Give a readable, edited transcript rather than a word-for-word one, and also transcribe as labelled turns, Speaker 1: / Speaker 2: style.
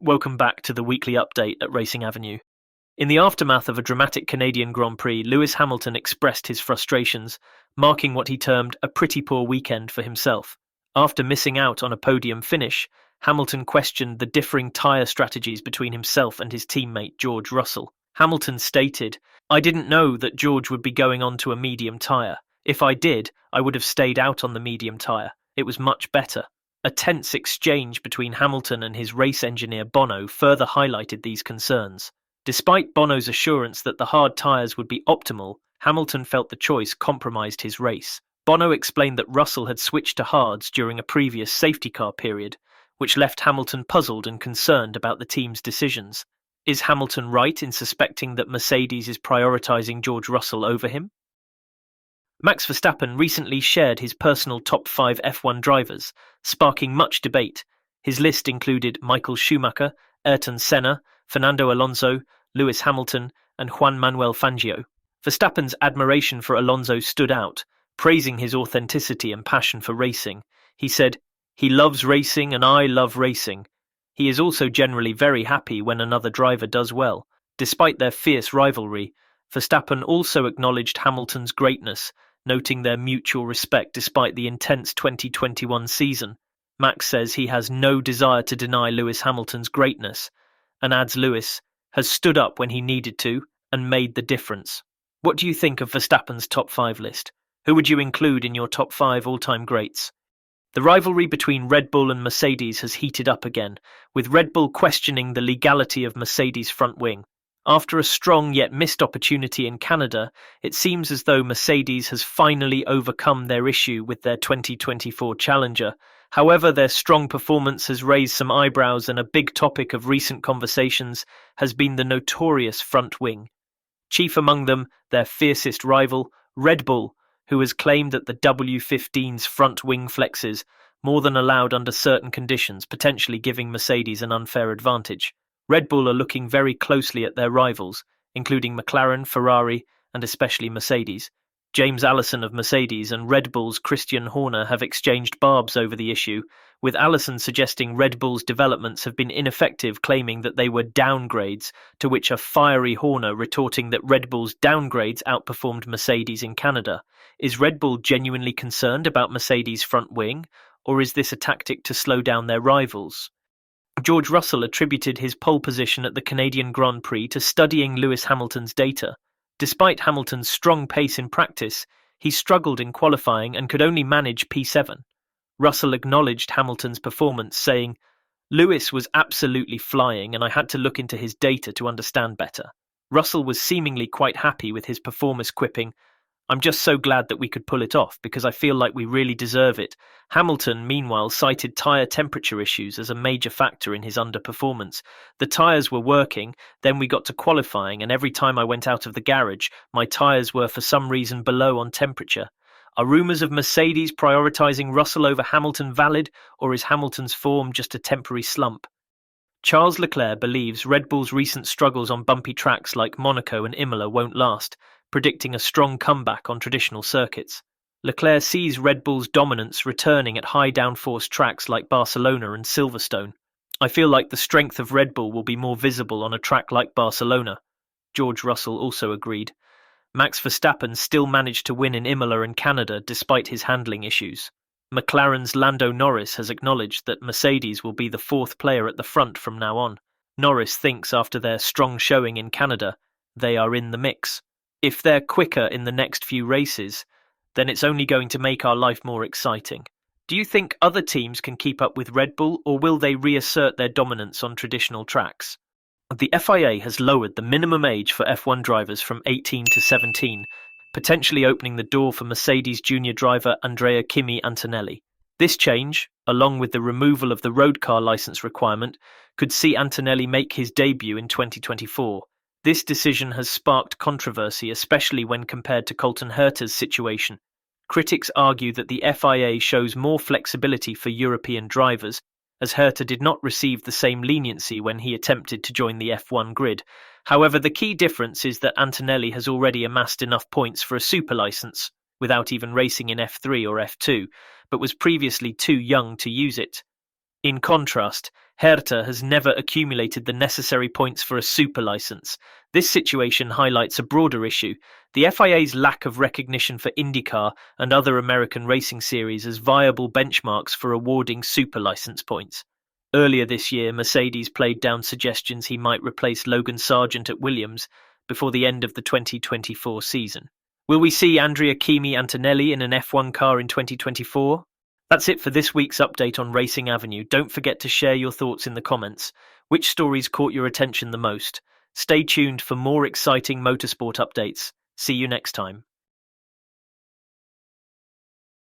Speaker 1: Welcome back to the weekly update at Racing Avenue. In the aftermath of a dramatic Canadian Grand Prix, Lewis Hamilton expressed his frustrations, marking what he termed a pretty poor weekend for himself. After missing out on a podium finish, Hamilton questioned the differing tyre strategies between himself and his teammate George Russell. Hamilton stated, "I didn't know that George would be going on to a medium tyre. If I did, I would have stayed out on the medium tyre. It was much better." A tense exchange between Hamilton and his race engineer Bono further highlighted these concerns. Despite Bono's assurance that the hard tyres would be optimal, Hamilton felt the choice compromised his race. Bono explained that Russell had switched to hards during a previous safety car period, which left Hamilton puzzled and concerned about the team's decisions. Is Hamilton right in suspecting that Mercedes is prioritising George Russell over him? Max Verstappen recently shared his personal top 5 F1 drivers, sparking much debate. His list included Michael Schumacher, Ayrton Senna, Fernando Alonso, Lewis Hamilton, and Juan Manuel Fangio. Verstappen's admiration for Alonso stood out, praising his authenticity and passion for racing. He said, "He loves racing and I love racing." He is also generally very happy when another driver does well. Despite their fierce rivalry, Verstappen also acknowledged Hamilton's greatness, noting their mutual respect despite the intense 2021 season. Max says he has no desire to deny Lewis Hamilton's greatness, and adds Lewis has stood up when he needed to and made the difference. What do you think of Verstappen's top 5 list? Who would you include in your top 5 all-time greats? The rivalry between Red Bull and Mercedes has heated up again, with Red Bull questioning the legality of Mercedes' front wing. After a strong yet missed opportunity in Canada, it seems as though Mercedes has finally overcome their issue with their 2024 challenger. However, their strong performance has raised some eyebrows, and a big topic of recent conversations has been the notorious front wing. Chief among them, their fiercest rival, Red Bull, who has claimed that the W15's front wing flexes more than allowed under certain conditions, potentially giving Mercedes an unfair advantage. Red Bull are looking very closely at their rivals, including McLaren, Ferrari, and especially Mercedes. James Allison of Mercedes and Red Bull's Christian Horner have exchanged barbs over the issue, with Allison suggesting Red Bull's developments have been ineffective, claiming that they were downgrades, to which a fiery Horner retorting that Red Bull's downgrades outperformed Mercedes in Canada. Is Red Bull genuinely concerned about Mercedes' front wing, or is this a tactic to slow down their rivals? George Russell attributed his pole position at the Canadian Grand Prix to studying Lewis Hamilton's data. Despite Hamilton's strong pace in practice, he struggled in qualifying and could only manage P7. Russell acknowledged Hamilton's performance, saying, "Lewis was absolutely flying and I had to look into his data to understand better." Russell was seemingly quite happy with his performance, quipping, "I'm just so glad that we could pull it off because I feel like we really deserve it." Hamilton, meanwhile, cited tyre temperature issues as a major factor in his underperformance. "The tyres were working, then we got to qualifying, and every time I went out of the garage, my tyres were for some reason below on temperature." Are rumours of Mercedes prioritising Russell over Hamilton valid, or is Hamilton's form just a temporary slump? Charles Leclerc believes Red Bull's recent struggles on bumpy tracks like Monaco and Imola won't last, predicting a strong comeback on traditional circuits. Leclerc sees Red Bull's dominance returning at high downforce tracks like Barcelona and Silverstone. "I feel like the strength of Red Bull will be more visible on a track like Barcelona," George Russell also agreed. Max Verstappen still managed to win in Imola and Canada despite his handling issues. McLaren's Lando Norris has acknowledged that Mercedes will be the 4th player at the front from now on. Norris thinks after their strong showing in Canada, they are in the mix. If they're quicker in the next few races, then it's only going to make our life more exciting. Do you think other teams can keep up with Red Bull, or will they reassert their dominance on traditional tracks? The FIA has lowered the minimum age for F1 drivers from 18 to 17, potentially opening the door for Mercedes junior driver Andrea Kimi Antonelli. This change, along with the removal of the road car license requirement, could see Antonelli make his debut in 2024. This decision has sparked controversy, especially when compared to Colton Herta's situation. Critics argue that the FIA shows more flexibility for European drivers, as Herta did not receive the same leniency when he attempted to join the F1 grid. However, the key difference is that Antonelli has already amassed enough points for a super license, without even racing in F3 or F2, but was previously too young to use it. In contrast, Herta has never accumulated the necessary points for a super license. This situation highlights a broader issue: the FIA's lack of recognition for IndyCar and other American racing series as viable benchmarks for awarding super license points. Earlier this year, Mercedes played down suggestions he might replace Logan Sargent at Williams before the end of the 2024 season. Will we see Andrea Kimi Antonelli in an F1 car in 2024? That's it for this week's update on Racing Avenue. Don't forget to share your thoughts in the comments. Which stories caught your attention the most? Stay tuned for more exciting motorsport updates. See you next time.